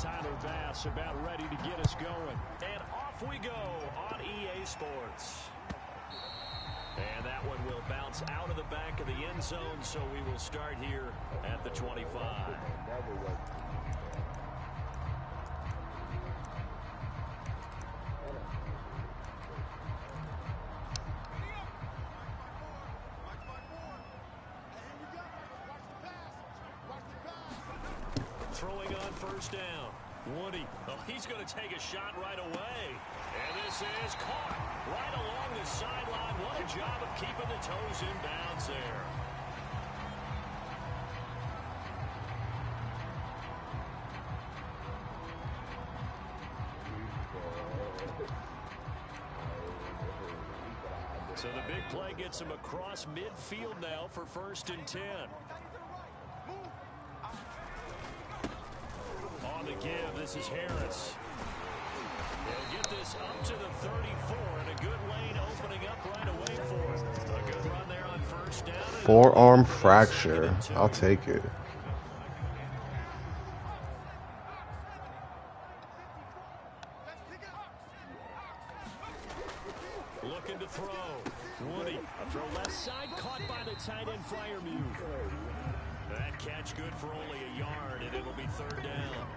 Tyler Bass about ready to get us going. And off we go on EA Sports. And that one will bounce out of the back of the end zone, so we will start here at the 25. Throwing on first down. Woody. Oh, he's going to take a shot right away. And this is caught right along the sideline. What a job of keeping the toes in bounds there. So the big play gets him across midfield now for 1st and 10. On the give, this is Harris. They'll get this up to the 34, and a good lane opening up right away for him. A good run there on first down. Forearm fracture. I'll take it. Looking to throw. Woody. A throw left side, caught by the tight end Freiermuth. That catch good for only a yard, and it'll be 3rd down.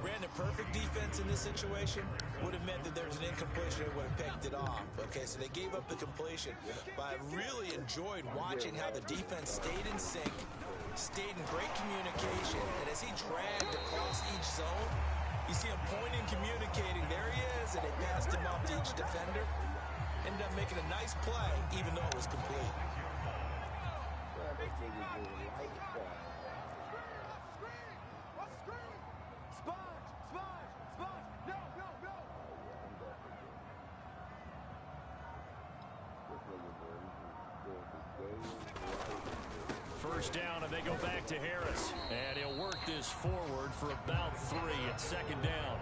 Ran a perfect defense in this situation. Would have meant that there was an incompletion. It would have picked it off. Okay, so they gave up the completion. But I really enjoyed watching how the defense stayed in sync, stayed in great communication. And as he dragged across each zone, you see him pointing, communicating. There he is, and they passed him off to each defender. Ended up making a nice play, even though it was complete. First down, and they go back to Harris. And he'll work this forward for about 3 at 2nd down.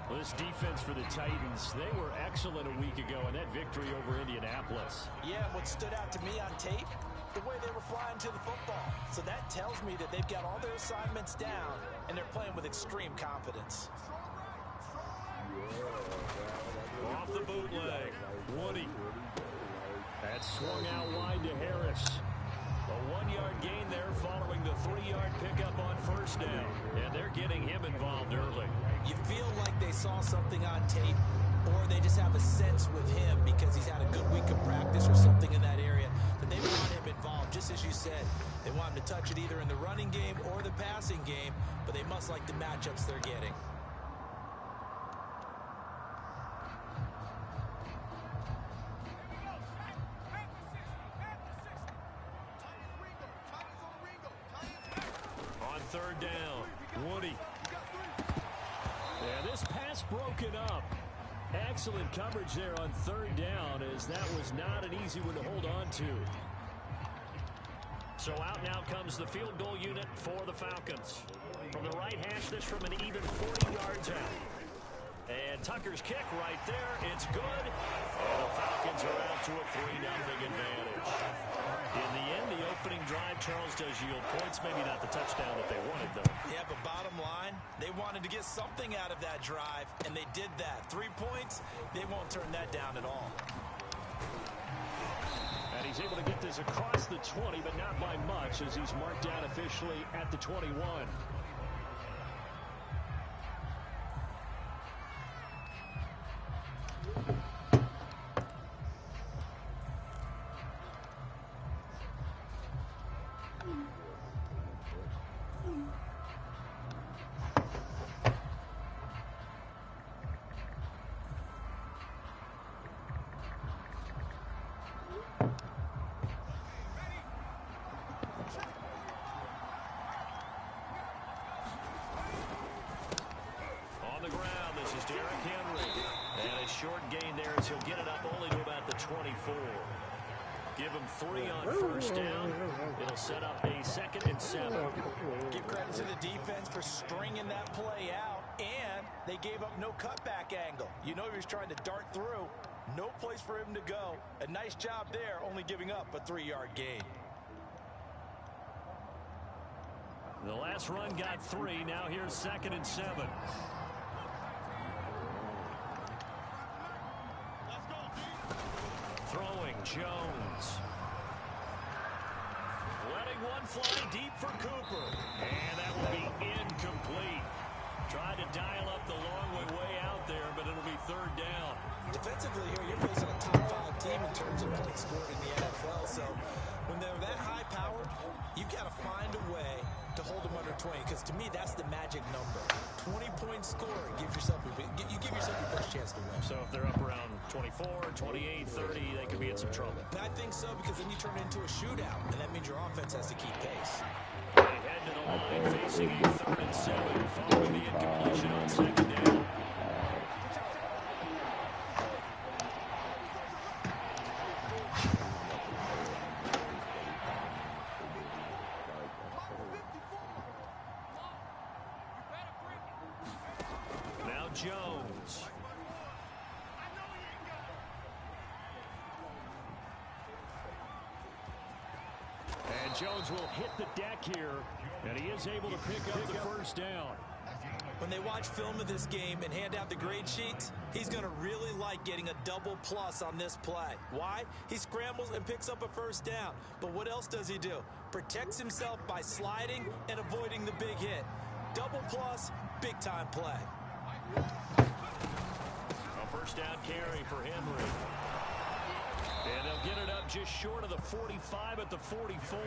Well, this defense for the Titans, they were excellent a week ago in that victory over Indianapolis. Yeah, what stood out to me on tape, the way they were flying to the football. So that tells me that they've got all their assignments down, and they're playing with extreme confidence. Off the bootleg, Woody. That swung out wide to Harris. A 1-yard gain there following the 3-yard pickup on first down. And they're getting him involved early. You feel like they saw something on tape, or they just have a sense with him because he's had a good week of practice or something in that area that they want him involved. Just as you said, they want him to touch it either in the running game or the passing game, but they must like the matchups they're getting. On 3rd down, Woody. Yeah, this pass broken up. Excellent coverage there on 3rd down, as that was not an easy one to hold on to. So out now comes the field goal unit for the Falcons. From the right hash, this from an even 40 yards out. And Tucker's kick right there. It's good. And the Falcons are out to a 3-0 advantage. In the end, the opening drive, Charles, does yield points. Maybe not the touchdown that they wanted, though. Yeah, but bottom line, they wanted to get something out of that drive, and they did that. 3 points, they won't turn that down at all. And he's able to get this across the 20, but not by much, as he's marked down officially at the 21. Short gain there as he'll get it up only to about the 24. Give him 3 on first down. It'll set up a 2nd and 7. Give credit to the defense for stringing that play out, and they gave up no cutback angle. You know he was trying to dart through. No place for him to go. A nice job there, only giving up a 3-yard gain. The last run got 3. Now here's 2nd and 7. Throwing Jones. Letting one fly deep for Cooper. And that will be incomplete. Tried to dial up the long way out there, but it'll be 3rd down. Defensively here, you're facing a top 5 team in terms of points scored in the NFL. So when they're that high-powered, you've got to find a way to hold them under 20. Because to me, that's the magic number. 20 points scored gives yourself you give yourself your best chance to win. So if they're up around 24, 28, 30, they could be in some trouble. I think so, because then you turn it into a shootout, and that means your offense has to keep pace. They head to the line facing a 3rd and 7 following the incompletion on 2nd down. Now Jones. And Jones will hit the deck here, and he is able to pick up the 1st down. When they watch film of this game and hand out the grade sheets, he's going to really like getting a double plus on this play. Why? He scrambles and picks up a 1st down. But what else does he do? Protects himself by sliding and avoiding the big hit. Double plus, big-time play. A 1st down carry for Henry. And they'll get it up just short of the 45 at the 44.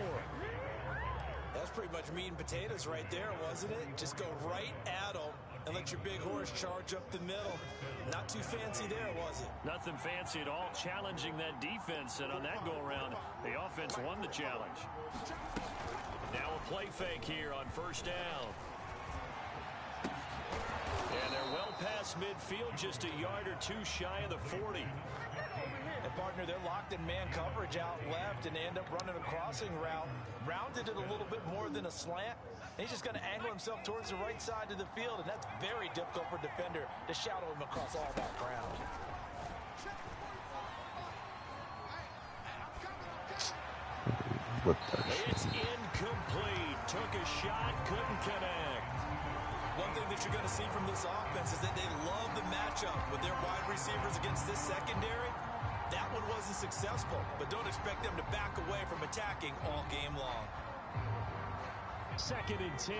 That's pretty much meat and potatoes right there, wasn't it? Just go right at them and let your big horse charge up the middle. Not too fancy there, was it? Nothing fancy at all, challenging that defense. And on that go-around, the offense won the challenge. Now a play fake here on 1st down. And they're well past midfield, just a yard or 2 shy of the 40. And partner, they're locked in man coverage out left, and they end up running a crossing route. Rounded it a little bit more than a slant. And he's just going to angle himself towards the right side of the field, and that's very difficult for a defender to shadow him across all that ground. It's incomplete. Took a shot, couldn't connect. One thing that you're going to see from this offense is that they love the matchup with their wide receivers against this secondary. That one wasn't successful, but don't expect them to back away from attacking all game long. 2nd and 10.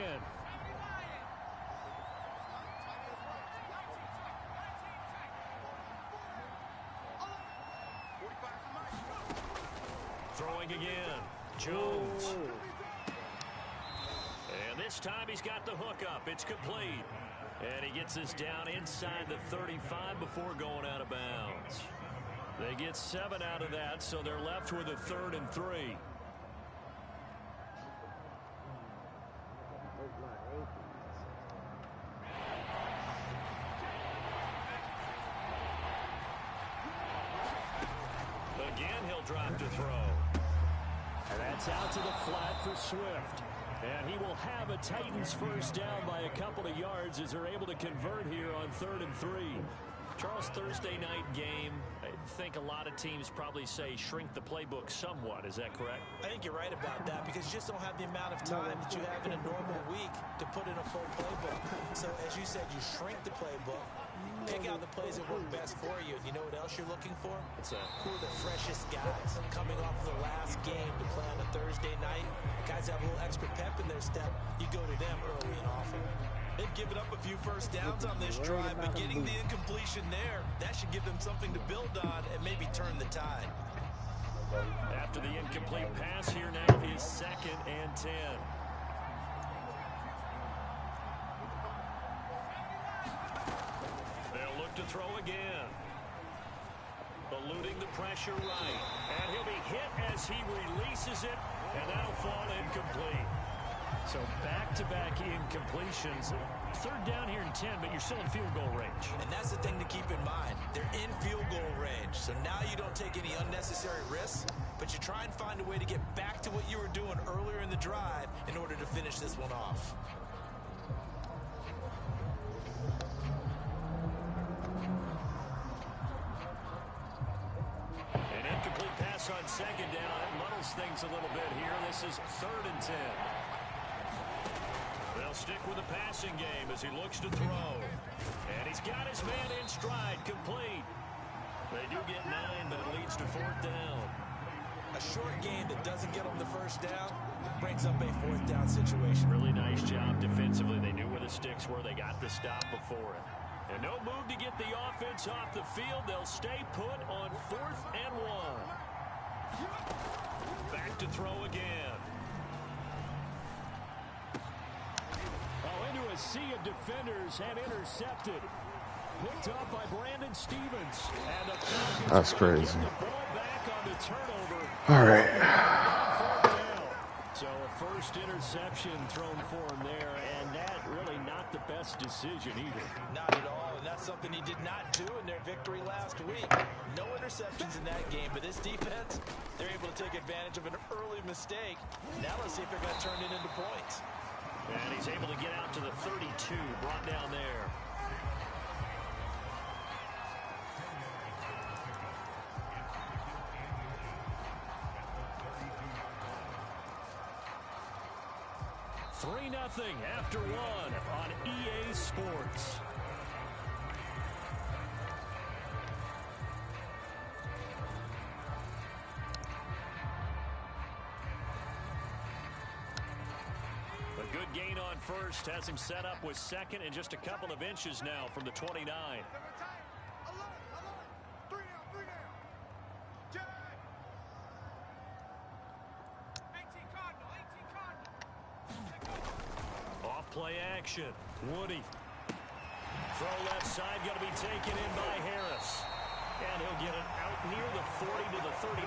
Throwing again. Jones. And this time he's got the hook up. It's complete. And he gets us down inside the 35 before going out of bounds. They get 7 out of that, so they're left with a 3rd and 3. Again, he'll drop to throw. And that's out to the flat for Swift. And he will have a Titans 1st down by a couple of yards as they're able to convert here on 3rd and 3. Charles, Thursday night game, I think a lot of teams probably say shrink the playbook somewhat. Is that correct? I think you're right about that, because you just don't have the amount of time that you have in a normal week to put in a full playbook. So as you said, you shrink the playbook, pick out the plays that work best for you. And you know what else you're looking for? Who are the freshest guys coming off of the last game to play on a Thursday night? Guys have a little extra pep in their step. You go to them early and often. They've given up a few 1st downs on this drive, but getting the incompletion there, that should give them something to build on and maybe turn the tide. After the incomplete pass here now is 2nd and 10. They'll look to throw again. Eluding the pressure right. And he'll be hit as he releases it, and that'll fall incomplete. So back-to-back incompletions. 3rd down here in 10, but you're still in field goal range. And that's the thing to keep in mind. They're in field goal range. So now you don't take any unnecessary risks, but you try and find a way to get back to what you were doing earlier in the drive in order to finish this one off. An incomplete pass on 2nd down. That muddles things a little bit here. This is 3rd and 10. They'll stick with the passing game as he looks to throw. And he's got his man in stride, complete. They do get 9, but it leads to 4th down. A short game that doesn't get them the first down brings up a 4th down situation. Really nice job defensively. They knew where the sticks were. They got the stop before it. And no move to get the offense off the field. They'll stay put on 4th and 1. Back to throw again. Oh, into a sea of defenders and intercepted. Picked up by Brandon Stevens. And the Falcons That's crazy. get the ball back on the turnover. All right. So a first interception thrown for him there, and that really not the best decision either. Not at all, and that's something he did not do in their victory last week. No interceptions in that game, but this defense, they're able to take advantage of an early mistake. Now let's see if they're going to turn it into points. And he's able to get out to the 32, brought down there. Nothing after 1 on EA Sports. A good gain on first has him set up with 2nd and just a couple of inches now from the 29. Play action. Woody. Throw left side, going to be taken in by Harris. And he'll get it out near the 40 to the 39.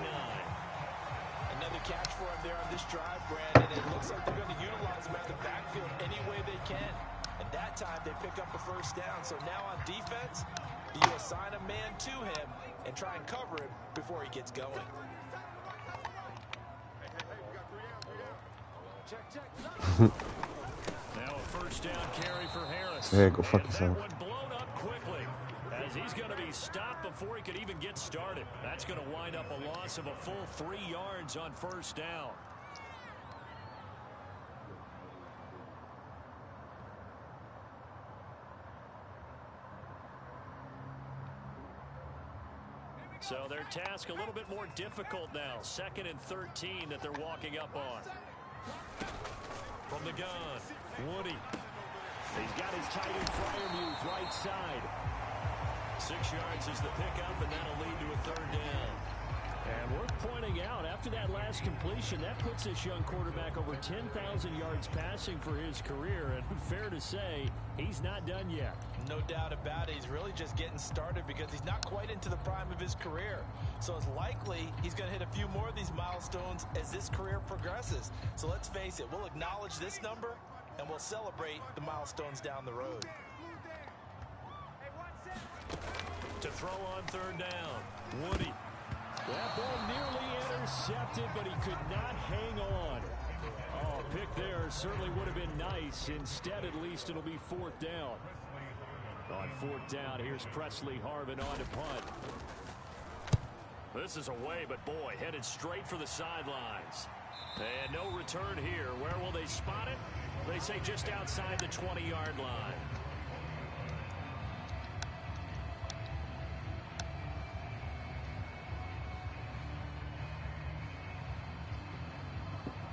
Another catch for him there on this drive, Brandon. It looks like they're going to utilize him out of the backfield any way they can. And that time they pick up a first down. So now on defense, you assign a man to him and try and cover him before he gets going. Now a first down carry for Harris. Hey, go fuck and yourself. That one blown up quickly as he's going to be stopped before he could even get started. That's going to wind up a loss of a full 3 yards on first down. So their task a little bit more difficult now. 2nd and 13 that they're walking up on. From the gun, Woody. He's got his tight end Freiermuth right side. 6 yards is the pickup, and that'll lead to a 3rd down. And worth pointing out, after that last completion, that puts this young quarterback over 10,000 yards passing for his career. And fair to say, he's not done yet. No doubt about it. He's really just getting started because he's not quite into the prime of his career. So it's likely he's going to hit a few more of these milestones as this career progresses. So let's face it, we'll acknowledge this number and we'll celebrate the milestones down the road. To throw on 3rd down, Woody. That ball nearly intercepted, but he could not hang on. Oh, pick there certainly would have been nice. Instead, at least it'll be 4th down. On 4th down, here's Presley Harvin on to punt. This is away, but boy, headed straight for the sidelines. And no return here. Where will they spot it? They say just outside the 20-yard line.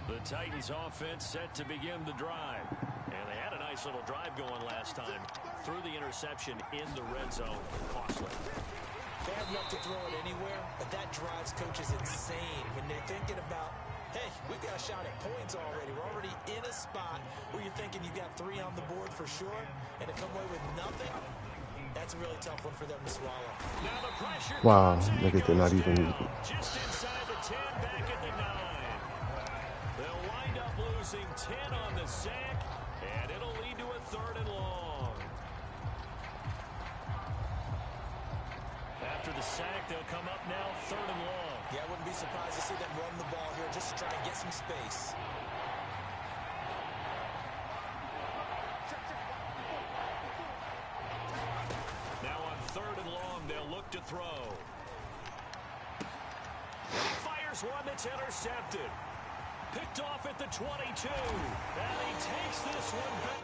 The Titans offense set to begin the drive. And they had a nice little drive going last time. Threw the interception in the red zone. Costly. They have enough to throw it anywhere, but that drives coaches insane when they're thinking about, hey, we've got a shot at points already. We're already in a spot where you're thinking you got 3 on the board for sure, and to come away with nothing, that's a really tough one for them to swallow. Now the pressure Wow, comes, and look at they're not even. just inside the 10, back at the 9. They'll wind up losing 10 on the sack, and it'll lead to a 3rd and long. After the sack, they'll come up now 3rd and long. Yeah, I wouldn't be surprised to see them run the ball here just to try and get some space. Now on 3rd and long, they'll look to throw. He fires one that's intercepted. picked off at the 22. And he takes this one back.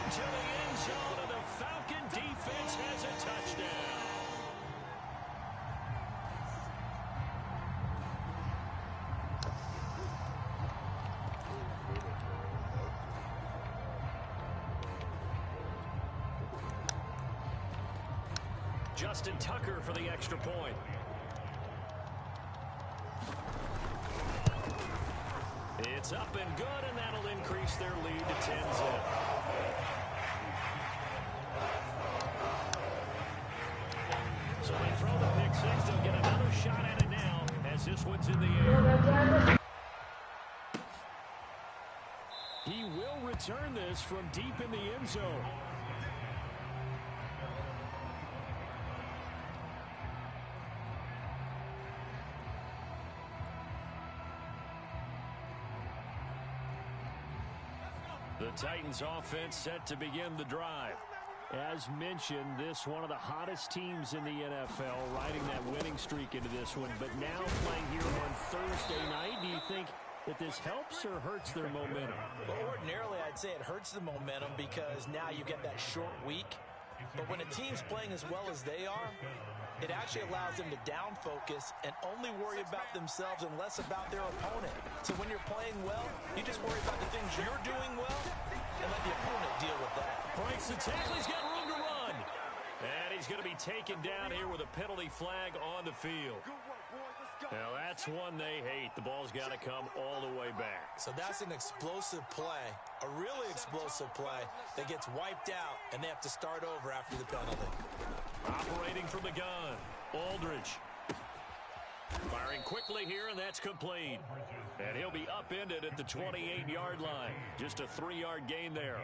To the end zone, and the Falcon defense has a touchdown. Justin Tucker for the extra point. It's up and good, and that'll increase their lead to 10-zip. So they throw the pick six. They'll get another shot at it now as this one's in the air. He will return this from deep in the end zone. The Titans offense set to begin the drive. As mentioned, this one of the hottest teams in the NFL, riding that winning streak into this one. But now playing here on Thursday night, do you think that this helps or hurts their momentum? Well, ordinarily, I'd say it hurts the momentum because now you get that short week. But when a team's playing as well as they are, it actually allows them to down focus and only worry about themselves and less about their opponent. So when you're playing well, you just worry about the things you're doing well and let the opponent deal with that. Breaks the tackle. He's got room to run. And he's going to be taken down here with a penalty flag on the field. Now, that's one they hate. The ball's got to come all the way back. So that's an explosive play, a really explosive play that gets wiped out, and they have to start over after the penalty. Operating from the gun, Aldridge. Firing quickly here, and that's complete. And he'll be upended at the 28-yard line. Just a 3-yard gain there.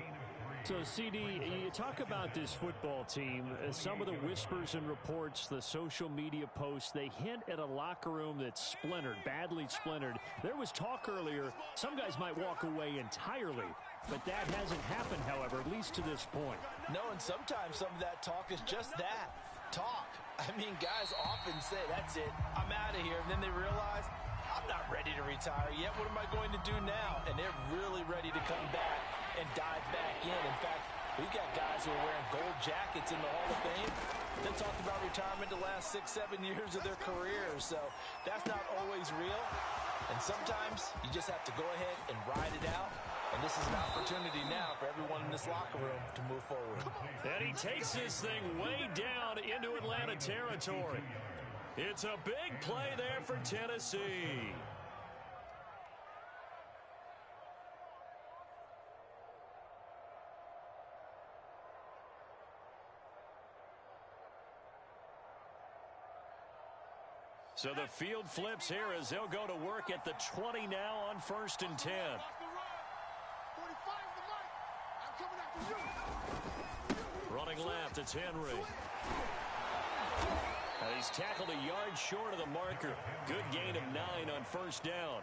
So, CD, you talk about this football team, some of the whispers and reports, the social media posts, they hint at a locker room that's splintered, badly splintered. There was talk earlier, some guys might walk away entirely, but that hasn't happened, however, at least to this point. No, and sometimes some of that talk is just that, talk. I mean, guys often say, that's it, I'm out of here, and then they realize, I'm not ready to retire yet. What am I going to do now? And they're really ready to come back and dive back in. In fact, we've got guys who are wearing gold jackets in the Hall of Fame. They talked about retirement the last 6-7 years of their careers. So that's not always real. And sometimes you just have to go ahead and ride it out. And this is an opportunity now for everyone in this locker room to move forward. And he takes this thing way down into Atlanta territory. It's a big play there for Tennessee. So the field flips here as they'll go to work at the 20 now on 1st and 10. Running left, it's Henry. He's tackled a yard short of the marker. Good gain of 9 on 1st down.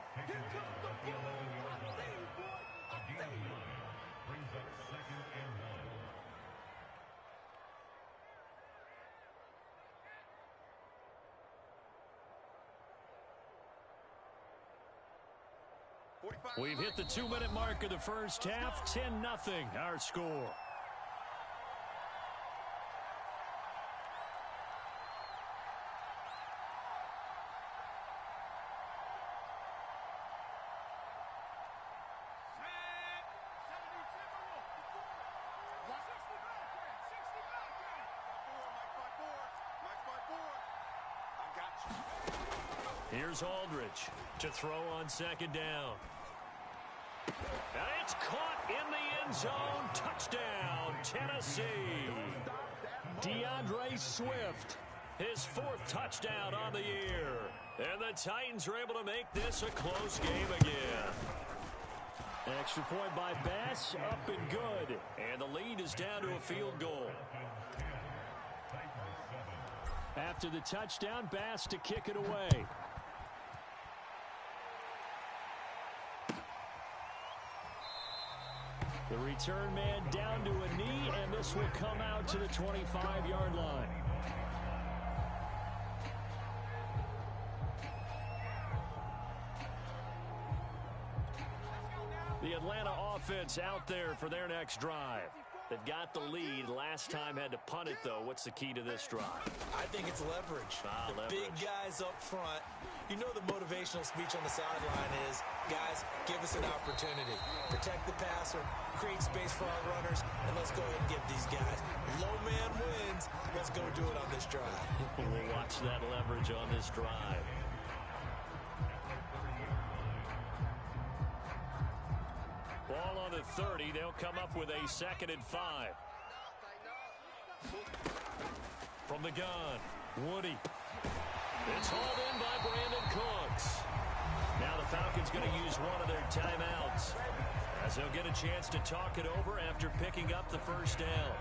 We've hit the 2-minute mark of the first half. 10-0 our score. Here's Aldridge to throw on 2nd down. And it's caught in the end zone. Touchdown, Tennessee. DeAndre Swift. His 4th touchdown on the year. And the Titans are able to make this a close game again. Extra point by Bass, up and good. And the lead is down to a field goal. After the touchdown, Bass to kick it away. The return man down to a knee, and this will come out to the 25-yard line. The Atlanta offense out there for their next drive. They've got the lead. Last time had to punt it, though. What's the key to this drive? I think it's leverage. Leverage. Big guys up front. You know the motivational speech on the sideline is, guys, give us an opportunity. Protect the passer, create space for our runners, and let's go ahead and give these guys. Low man wins. Let's go do it on this drive. We'll watch that leverage on this drive. Ball on the 30. They'll come up with a 2nd and 5. From the gun, Woody. It's hauled in by Brandon Cooks. Now the Falcons going to use one of their timeouts, as they'll get a chance to talk it over after picking up the first down.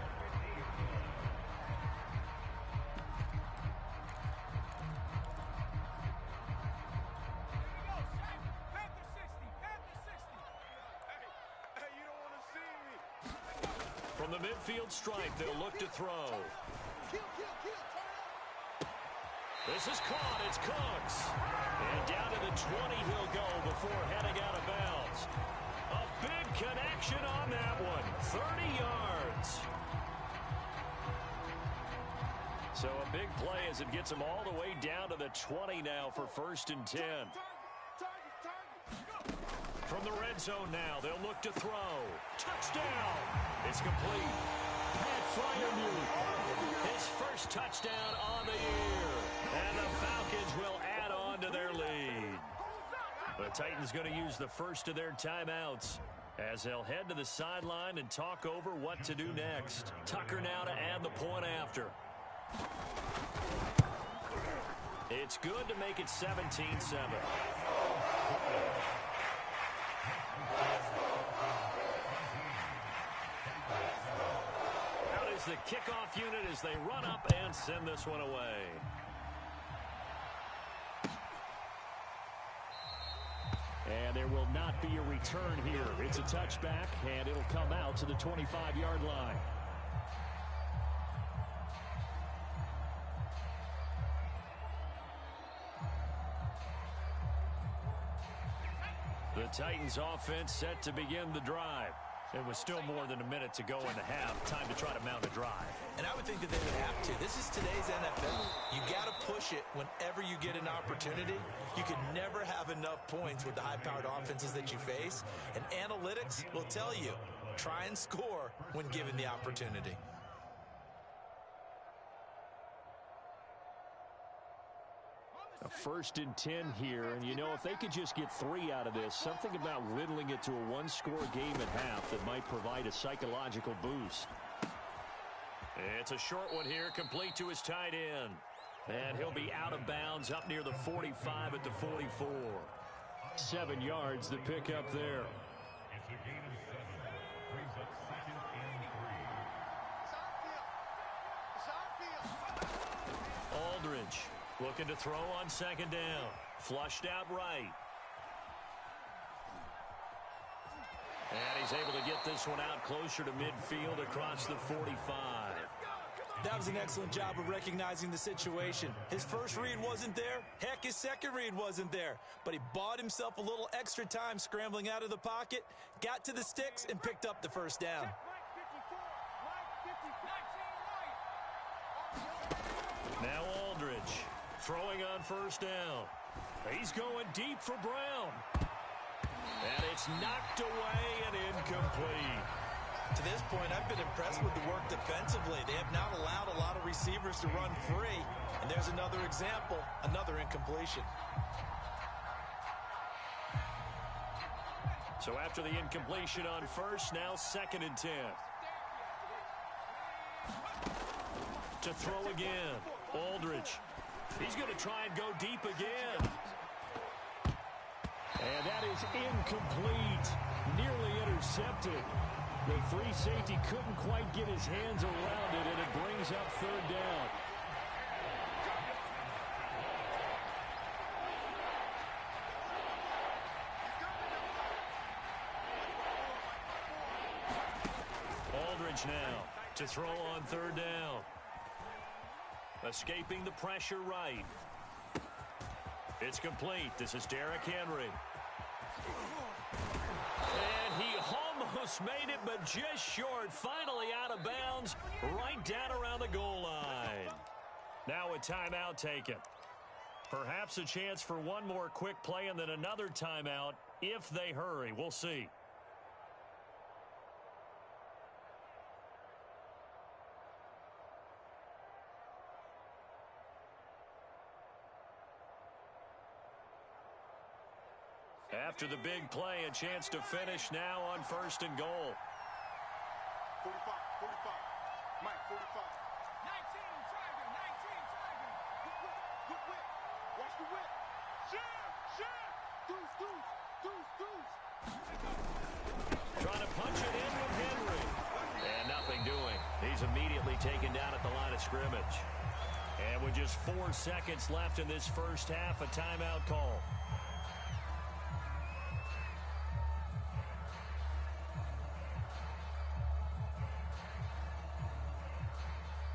From the midfield stripe, they'll look to throw. This is caught. It's Cooks. And down to the 20 he'll go before heading out of bounds. A big connection on that one. 30 yards. So a big play as it gets him all the way down to the 20 now for 1st and 10. From the red zone now, they'll look to throw. Touchdown. It's complete. Pat Freiermuth. His first touchdown on the year. And the Falcons will add on to their lead. The Titans going to use the first of their timeouts as they'll head to the sideline and talk over what to do next. Tucker now to add the point after. It's good to make it 17-7. Out is the kickoff unit as they run up and send this one away. And there will not be a return here. It's a touchback, and it'll come out to the 25-yard line. The Titans offense set to begin the drive. It was still more than a minute to go in the half. Time to try to mount a drive. And I would think that they would have to. This is today's NFL. You got to push it whenever you get an opportunity. You can never have enough points with the high-powered offenses that you face. And analytics will tell you, try and score when given the opportunity. A 1st and 10 here, and you know, if they could just get 3 out of this, something about whittling it to a one-score game at half that might provide a psychological boost. It's a short one here, complete to his tight end. And he'll be out of bounds up near the 45 at the 44. 7 yards, the pickup there. Aldridge looking to throw on 2nd down. Flushed out right. And he's able to get this one out closer to midfield across the 45. That was an excellent job of recognizing the situation. His first read wasn't there. Heck, his second read wasn't there. But he bought himself a little extra time scrambling out of the pocket, got to the sticks, and picked up the first down. Now Aldridge throwing on 1st down. He's going deep for Brown. And it's knocked away and incomplete. To this point, I've been impressed with the work defensively. They have not allowed a lot of receivers to run free. And there's another example, another incompletion. So after the incompletion on 1st, now 2nd and 10. To throw again. Aldridge Aldridge. He's going to try and go deep again. And that is incomplete. Nearly intercepted. The free safety couldn't quite get his hands around it, and it brings up third down. Aldridge now to throw on third down. Escaping the pressure right. It's complete. This is Derrick Henry. And he almost made it, but just short. Finally out of bounds, right down around the goal line. Now a timeout taken. Perhaps a chance for one more quick play and then another timeout if they hurry. We'll see. After the big play, a chance to finish now on first and goal. 45, 45. Mike, 45. 19, Tiger, 19, Tiger. Good whip. Watch the whip. Share. Deuce. Trying to punch it in with Henry. And nothing doing. He's immediately taken down at the line of scrimmage. And with just 4 seconds left in this first half, a timeout call.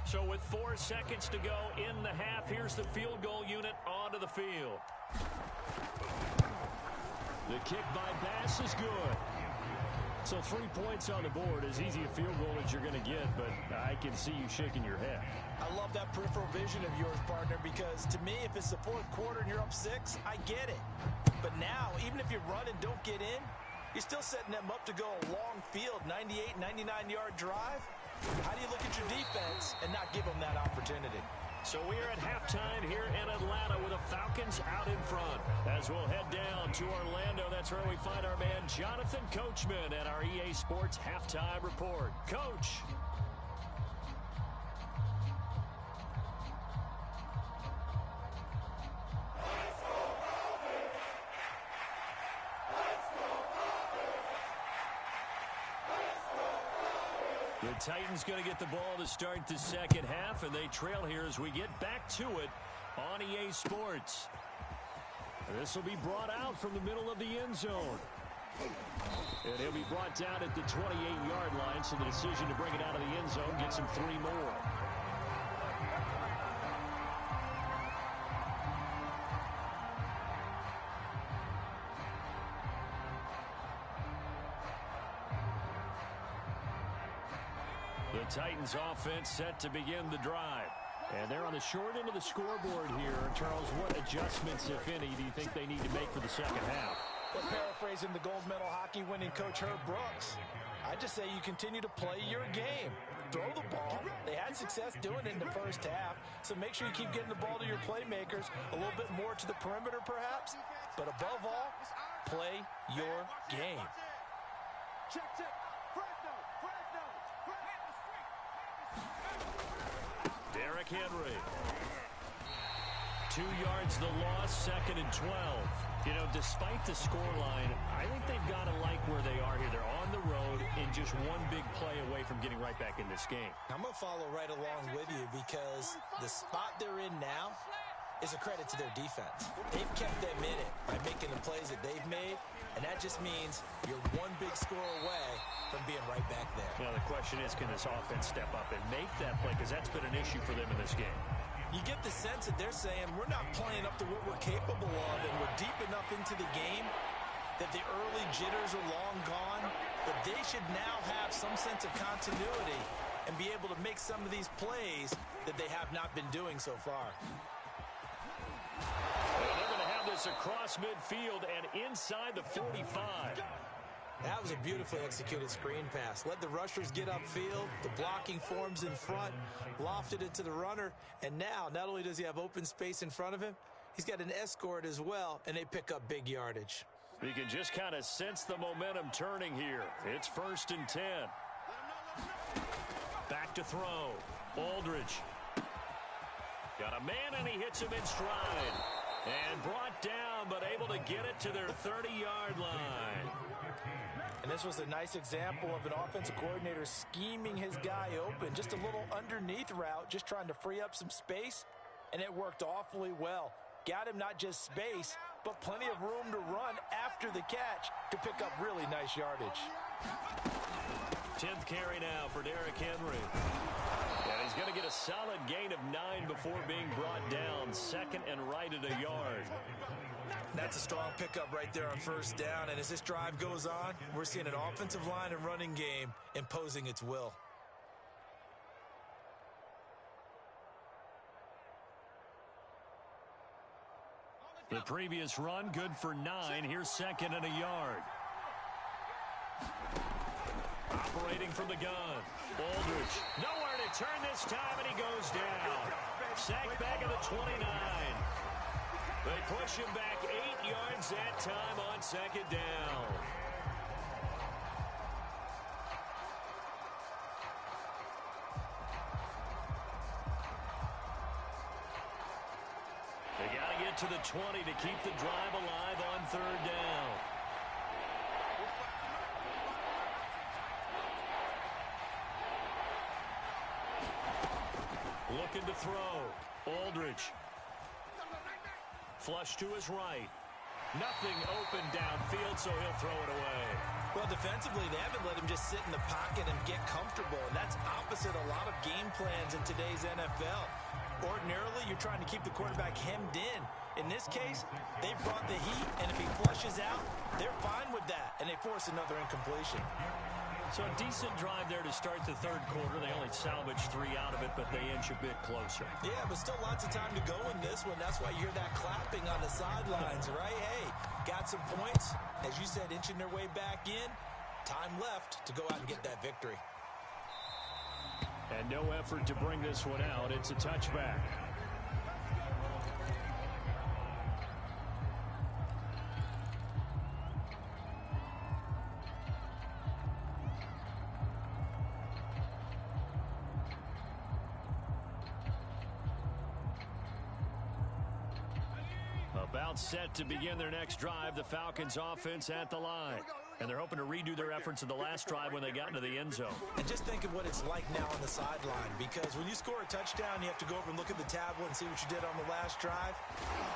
So with 4 seconds to go in the half, here's the field goal unit onto the field. The kick by Bass is good. So 3 points on the board, as easy a field goal as you're going to get, but I can see you shaking your head. I love that peripheral vision of yours, partner, because to me, if it's the fourth quarter and you're up 6, I get it. But now, even if you run and don't get in, you're still setting them up to go a long field, 98, 99-yard drive. How do you look at your defense and not give them that opportunity? So we're at halftime here in Atlanta with the Falcons out in front. As we'll head down to Orlando, that's where we find our man Jonathan Coachman and our EA Sports Halftime Report. Coach. The Titans going to get the ball to start the second half, and they trail here as we get back to it on EA Sports. This will be brought out from the middle of the end zone. And he'll be brought down at the 28-yard line, so the decision to bring it out of the end zone gets him 3 more. The Titans offense set to begin the drive. And they're on the short end of the scoreboard here. Charles, what adjustments, if any, do you think they need to make for the second half? Well, paraphrasing the gold medal hockey winning coach Herb Brooks, I just say you continue to play your game. Throw the ball. They had success doing it in the first half, so make sure you keep getting the ball to your playmakers, a little bit more to the perimeter perhaps, but above all, play your game. Check. Derrick Henry. 2 yards the loss, 2nd and 12. You know, despite the scoreline, I think they've got to like where they are here. They're on the road and just one big play away from getting right back in this game. I'm going to follow right along with you because the spot they're in now is a credit to their defense. They've kept them in it by making the plays that they've made, and that just means you're one big score away from being right back there. Now, the question is, can this offense step up and make that play? Because that's been an issue for them in this game. You get the sense that they're saying we're not playing up to what we're capable of, and we're deep enough into the game that the early jitters are long gone, that they should now have some sense of continuity and be able to make some of these plays that they have not been doing so far. They're going to have this across midfield and inside the 45. That was a beautifully executed screen pass. Let the rushers get upfield. The blocking forms in front. Lofted it to the runner. And now, not only does he have open space in front of him, he's got an escort as well, and they pick up big yardage. You can just kind of sense the momentum turning here. It's 1st and 10. Back to throw. Aldridge. Got a man, and he hits him in stride. And brought down, but able to get it to their 30-yard line. And this was a nice example of an offensive coordinator scheming his guy open. Just a little underneath route, just trying to free up some space, and it worked awfully well. Got him not just space, but plenty of room to run after the catch to pick up really nice yardage. 10th carry now for Derrick Henry. And he's going to get a solid gain of 9 before being brought down. Second and right at a yard. That's a strong pickup right there on first down. And as this drive goes on, we're seeing an offensive line and running game imposing its will. The previous run, good for 9. Here's second and a yard. Operating from the gun. Aldridge. Nowhere to turn this time, and he goes down. Sacked back at the 29. They push him back 8 yards that time on second down. They got to get to the 20 to keep the drive alive on third down. Looking to throw. Aldridge. Flush to his right. Nothing open downfield, so he'll throw it away. Well, defensively, they haven't let him just sit in the pocket and get comfortable, and that's opposite a lot of game plans in today's NFL. Ordinarily, you're trying to keep the quarterback hemmed in. In this case, they brought the heat, and if he flushes out, they're fine with that, and they force another incompletion. So a decent drive there to start the third quarter. They only salvaged 3 out of it, but they inch a bit closer. Yeah, but still lots of time to go in this one. That's why you hear that clapping on the sidelines, right? Hey, got some points. As you said, inching their way back in. Time left to go out and get that victory. And no effort to bring this one out. It's a touchback. About set to begin their next drive. The Falcons offense at the line. And they're hoping to redo their efforts in the last drive when they got into the end zone. And just think of what it's like now on the sideline, because when you score a touchdown, you have to go over and look at the tablet and see what you did on the last drive.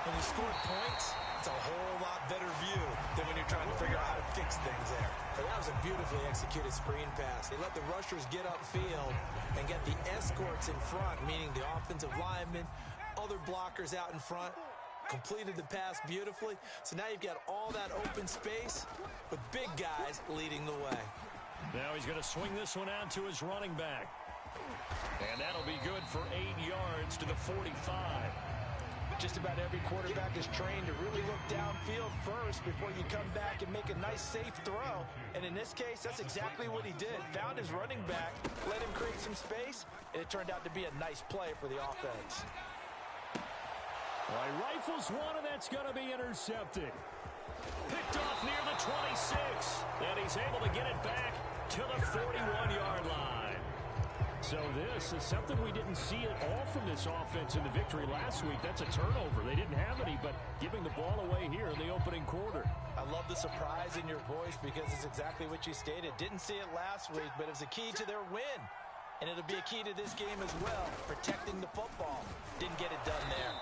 When you scored points, it's a whole lot better view than when you're trying to figure out how to fix things there. But that was a beautifully executed screen pass. They let the rushers get upfield and get the escorts in front, meaning the offensive linemen, other blockers out in front. Completed the pass beautifully. So now you've got all that open space with big guys leading the way. Now he's going to swing this one out to his running back. And that'll be good for 8 yards to the 45. Just about every quarterback is trained to really look downfield first before you come back and make a nice, safe throw. And in this case, that's exactly what he did. Found his running back, let him create some space, and it turned out to be a nice play for the offense. Well, he rifles one, and that's going to be intercepted. Picked off near the 26. And he's able to get it back to the 41-yard line. So this is something we didn't see at all from this offense in the victory last week. That's a turnover. They didn't have any, but giving the ball away here in the opening quarter. I love the surprise in your voice because it's exactly what you stated. Didn't see it last week, but it was a key to their win. And it'll be a key to this game as well, protecting the football. Didn't get it done there.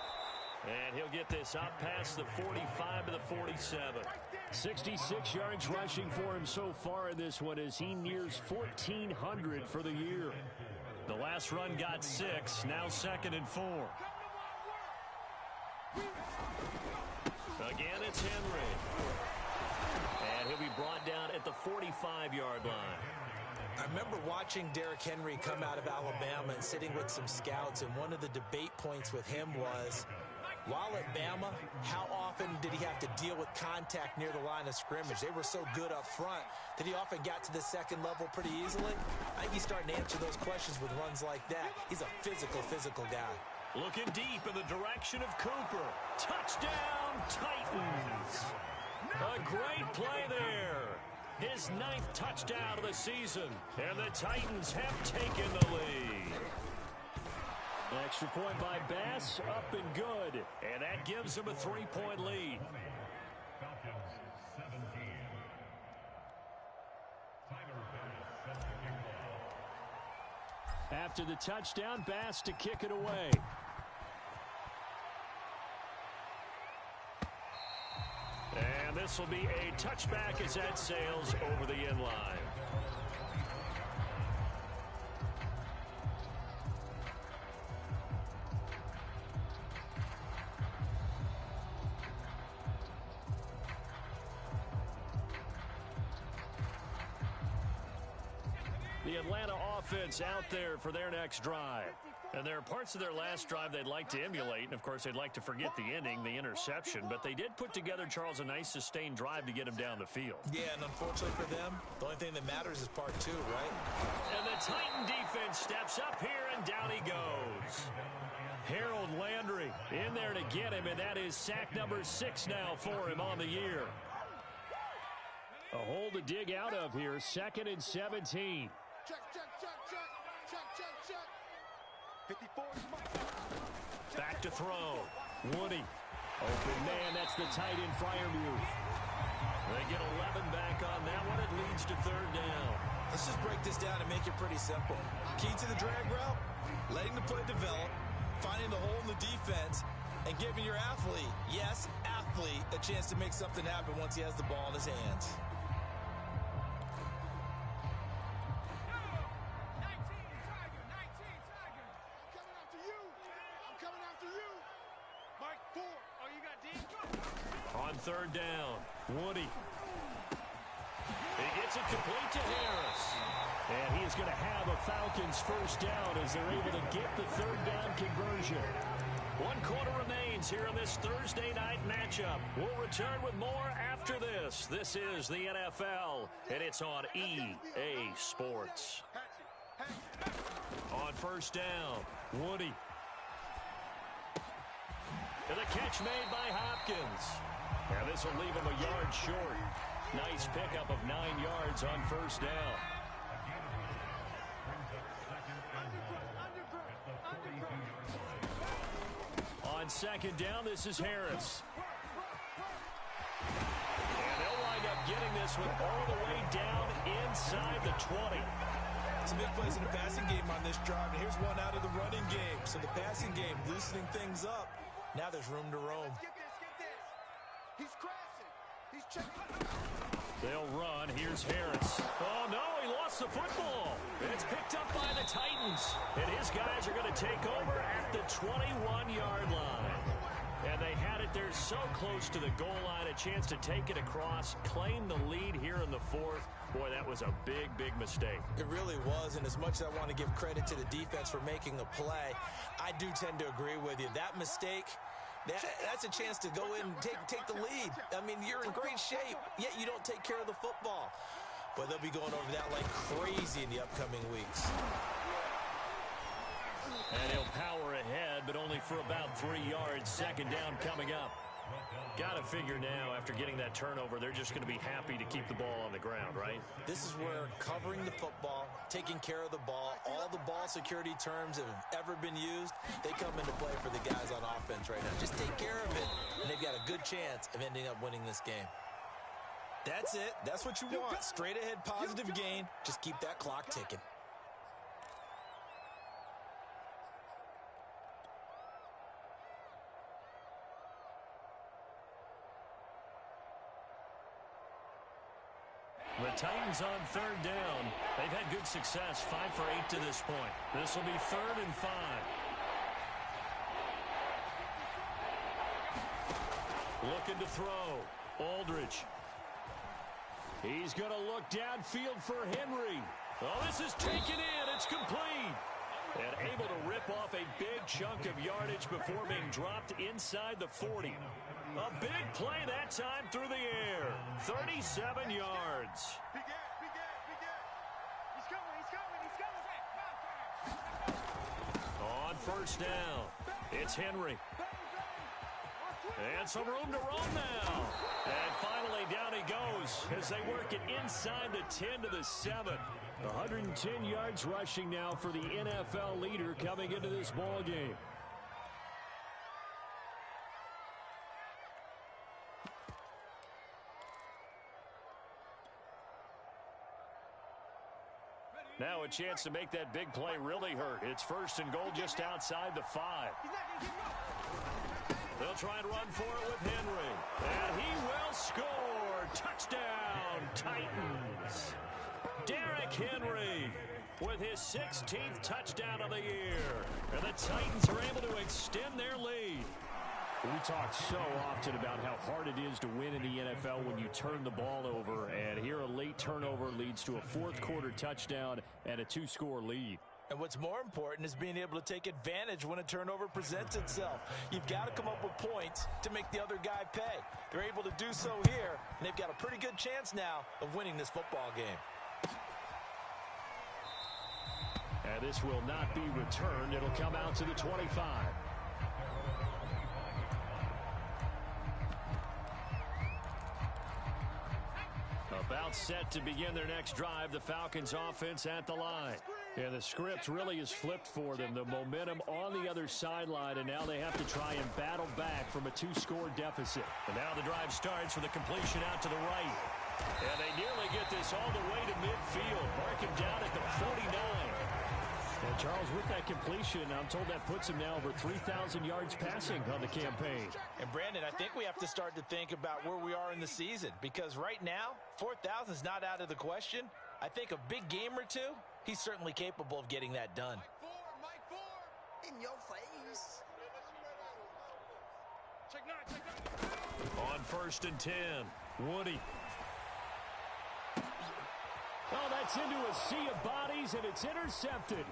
And he'll get this up past the 45 to the 47. 66 yards rushing for him so far in this one as he nears 1,400 for the year. The last run got 6, now 2nd and 4. Again, it's Henry. And he'll be brought down at the 45-yard line. I remember watching Derrick Henry come out of Alabama and sitting with some scouts, and one of the debate points with him was, while at Bama, how often did he have to deal with contact near the line of scrimmage? They were so good up front that he often got to the second level pretty easily. I think he's starting to answer those questions with runs like that. He's a physical guy. Looking deep in the direction of Cooper. Touchdown, Titans. A great play there. His 9th touchdown of the season. And the Titans have taken the lead. Extra point by Bass, up and good. And that gives them a 3-point lead. After the touchdown, Bass to kick it away. And this will be a touchback as that sails over the end line. The Atlanta offense out there for their next drive. And there are parts of their last drive they'd like to emulate. And, of course, they'd like to forget the ending, the interception. But they did put together, Charles, a nice sustained drive to get them down the field. Yeah, and unfortunately for them, the only thing that matters is part 2, right? And the Titan defense steps up here, and down he goes. Harold Landry in there to get him, and that is sack number 6 now for him on the year. A hole to dig out of here, 2nd and 17. Check, check, check, check. Check, check, check. 54 is my. Back to throw. Woody. Open man, that's the tight end Freiermuth. They get 11 back on that one. It leads to 3rd down. Let's just break this down and make it pretty simple. Key to the drag route, letting the play develop, finding the hole in the defense, and giving your athlete, yes, athlete, a chance to make something happen once he has the ball in his hands. On 3rd down, Woody. He gets it complete to Harris. And he is going to have a Falcons first down as they're able to get the 3rd down conversion. 1 quarter remains here in this Thursday night matchup. We'll return with more after this. This is the NFL, and it's on EA Sports. On 1st down, Woody. And the catch made by Hopkins. And this will leave him a yard short. Nice pickup of 9 yards on 1st down. On 2nd down, this is Harris. And they'll wind up getting this one all the way down inside the 20. Some big plays in the passing game on this drive, and here's one out of the running game. So the passing game loosening things up. Now there's room to roam. Get this. He's crashing. He's checking. They'll run. Here's Harris. Oh, no, he lost the football. It's picked up by the Titans. And his guys are going to take over at the 21-yard line. And they had it there so close to the goal line, a chance to take it across, claim the lead here in the 4th. Boy, that was a big, big mistake. It really was, and as much as I want to give credit to the defense for making the play, I do tend to agree with you. That mistake, that's a chance to go in and take the lead. I mean, you're in great shape, yet you don't take care of the football. But they'll be going over that like crazy in the upcoming weeks. And he'll power ahead, but only for about 3 yards. 2nd down coming up. Got to figure now, after getting that turnover, they're just going to be happy to keep the ball on the ground, right? This is where covering the football, taking care of the ball, all the ball security terms that have ever been used, they come into play for the guys on offense right now. Just take care of it, and they've got a good chance of ending up winning this game. That's it. That's what you want. Straight ahead, positive gain. Just keep that clock ticking. The Titans on 3rd down. They've had good success, 5 for 8 to this point. This will be 3rd and 5. Looking to throw. Aldridge. He's going to look downfield for Henry. Oh, this is taken in. It's complete. And able to rip off a big chunk of yardage before being dropped inside the 40. A big play that time through the air. 37 yards. Big Ed. He's coming. On 1st down, it's Henry. And some room to roam now. And finally down he goes as they work it inside the 10 to the 7. 110 yards rushing now for the NFL leader coming into this ball game. Now a chance to make that big play really hurt. It's 1st and goal just outside the 5. They'll try and run for it with Henry. And he will score. Touchdown, Titans. Derrick Henry with his 16th touchdown of the year. And the Titans are able to extend their lead. We talk so often about how hard it is to win in the NFL when you turn the ball over. And here a late turnover leads to a 4th quarter touchdown and a 2-score lead. And what's more important is being able to take advantage when a turnover presents itself. You've got to come up with points to make the other guy pay. They're able to do so here, and they've got a pretty good chance now of winning this football game. And this will not be returned. It'll come out to the 25. About set to begin their next drive, the Falcons offense at the line. Yeah, the script really is flipped for them. The momentum on the other sideline, and now they have to try and battle back from a 2-score deficit. And now the drive starts with a completion out to the right. And they nearly get this all the way to midfield. Mark him down at the 49. And Charles, with that completion, I'm told that puts him now over 3,000 yards passing on the campaign. And Brandon, I think we have to start to think about where we are in the season, because right now, 4,000 is not out of the question. I think a big game or two, he's certainly capable of getting that done. Mike Ford, in your face. Check 9. On 1st and 10, Woody. Oh, that's into a sea of bodies, and it's intercepted.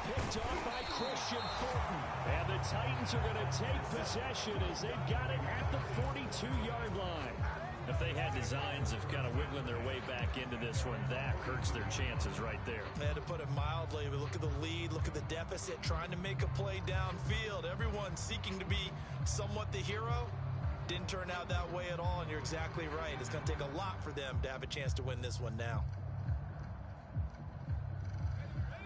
Picked off by Christian Fulton. And the Titans are going to take possession as they've got it at the 42-yard line. If they had designs of kind of wiggling their way back into this one, that hurts their chances right there. They had to put it mildly. But look at the lead, look at the deficit, trying to make a play downfield. Everyone seeking to be somewhat the hero. Didn't turn out that way at all, and you're exactly right. It's going to take a lot for them to have a chance to win this one now.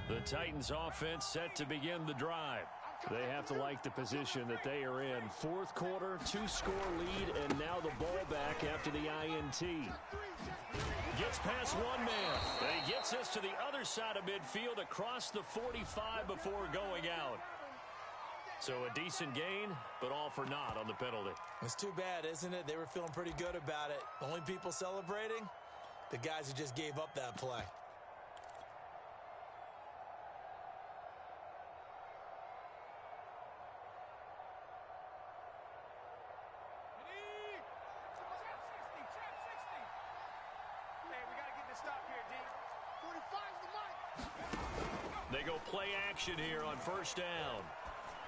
The Titans offense set to begin the drive. They have to like the position that they are in. 4th quarter, 2-score lead, and now the ball back after the INT. Gets past one man. And he gets this to the other side of midfield across the 45 before going out. So a decent gain, but all for naught on the penalty. It's too bad, isn't it? They were feeling pretty good about it. The only people celebrating, the guys who just gave up that play. They go play action here on 1st down.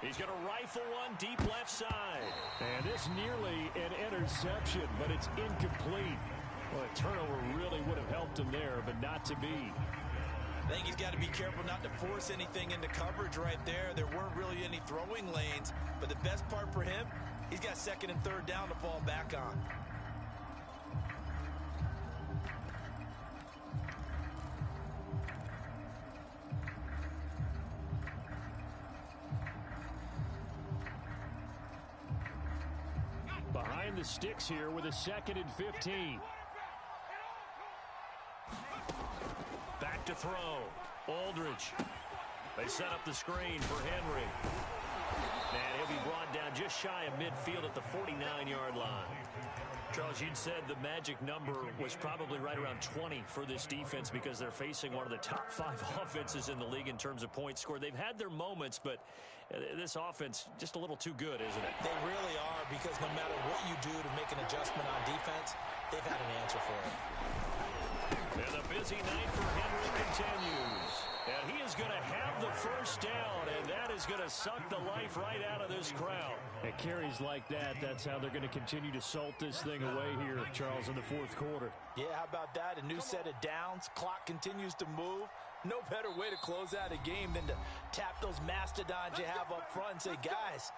He's going to rifle one deep left side. And this nearly an interception, but it's incomplete. Well, a turnover really would have helped him there, but not to be. I think he's got to be careful not to force anything into coverage right there. There weren't really any throwing lanes, but the best part for him, he's got 2nd and 3rd down to fall back on. Behind the sticks here with a 2nd and 15. Back to throw. Aldridge. They set up the screen for Henry. And he'll be brought down just shy of midfield at the 49-yard line. Charles, you'd said the magic number was probably right around 20 for this defense because they're facing one of the top 5 offenses in the league in terms of points scored. They've had their moments, but this offense just a little too good, isn't it? They really are, because no matter what you do to make an adjustment on defense, they've had an answer for it. And the busy night for Henry continues. And he is going to have the 1st down, and that is going to suck the life right out of this crowd. At carries like that, that's how they're going to continue to salt this thing away here, Charles, in the 4th quarter. Yeah, how about that? A new set of downs. Clock continues to move. No better way to close out a game than to tap those mastodons you have up front and say, guys,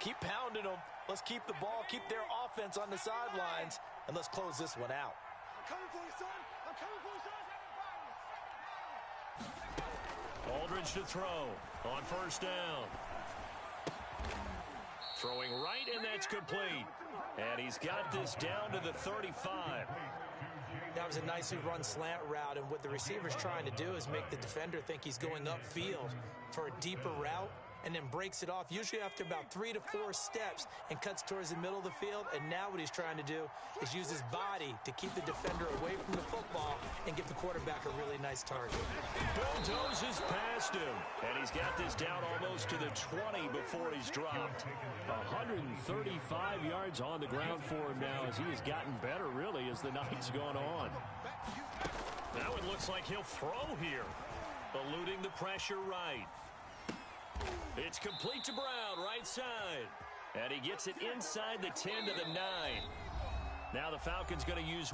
keep pounding them. Let's keep the ball, keep their offense on the sidelines, and let's close this one out. I'm coming for you, son. I'm coming for you, son. Aldridge to throw on first down. Throwing right, and that's complete. And he's got this down to the 35. That was a nicely run slant route, and what the receiver's trying to do is make the defender think he's going upfield for a deeper route, and then breaks it off, usually after about 3 to 4 steps, and cuts towards the middle of the field. And now what he's trying to do is use his body to keep the defender away from the football and give the quarterback a really nice target. Bulldozes past him, and he's got this down almost to the 20 before he's dropped. 135 yards on the ground for him now, as he has gotten better, really, as the night's gone on. Now it looks like he'll throw here, eluding the pressure right. It's complete to Brown, right side. And he gets it inside the 10 to the 9. Now the Falcons going to use